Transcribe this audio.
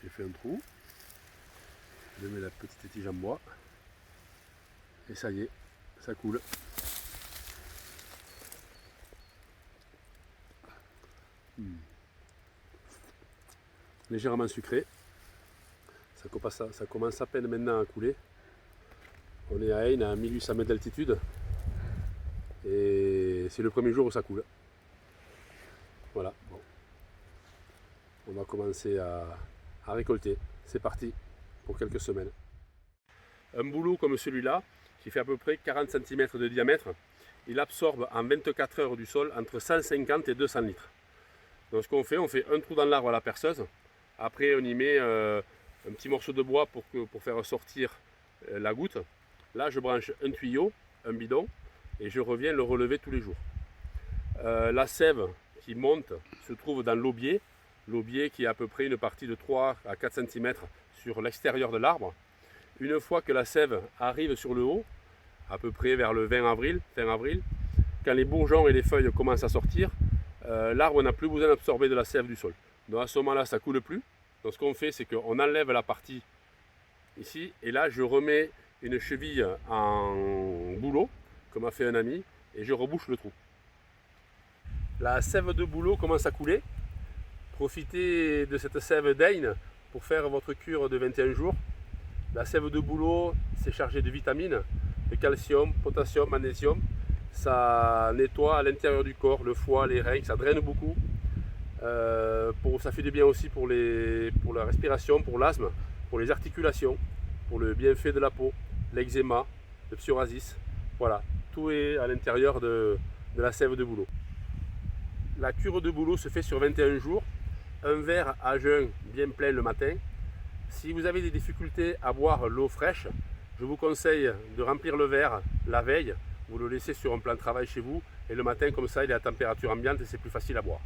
J'ai fait un trou, je mets la petite tige en bois et ça y est, ça coule. Légèrement sucré, ça commence à peine maintenant à couler. On est à Ain, à 1800 mètres d'altitude et c'est le premier jour où ça coule. Voilà, bon. On va commencer à récolter. C'est parti pour quelques semaines. Un bouleau comme celui-là, qui fait à peu près 40 cm de diamètre, il absorbe en 24 heures du sol entre 150 et 200 litres. Donc ce qu'on fait, on fait un trou dans l'arbre à la perceuse. Après on y met un petit morceau de bois pour faire sortir la goutte. Là je branche un tuyau, un bidon, et je reviens le relever tous les jours. La sève qui monte se trouve dans l'aubier. L'aubier qui est à peu près une partie de 3 à 4 cm sur l'extérieur de l'arbre. Une fois que la sève arrive sur le haut, à peu près vers le 20 avril, fin avril, quand les bourgeons et les feuilles commencent à sortir, l'arbre n'a plus besoin d'absorber de la sève du sol. Donc à ce moment-là, ça ne coule plus. Donc ce qu'on fait, c'est qu'on enlève la partie ici, et là je remets une cheville en bouleau, comme a fait un ami, et je rebouche le trou. La sève de bouleau commence à couler. Profitez de cette sève d'Ain pour faire votre cure de 21 jours. La sève de bouleau, c'est chargé de vitamines, de calcium, potassium, magnésium. Ça nettoie à l'intérieur du corps, le foie, les reins, ça draine beaucoup. Ça fait du bien aussi pour la respiration, pour l'asthme, pour les articulations, pour le bienfait de la peau, l'eczéma, le psoriasis. Voilà, tout est à l'intérieur de la sève de bouleau. La cure de bouleau se fait sur 21 jours. Un verre à jeun bien plein le matin. Si vous avez des difficultés à boire l'eau fraîche, je vous conseille de remplir le verre la veille. Vous le laissez sur un plan de travail chez vous et le matin comme ça il est à température ambiante et c'est plus facile à boire.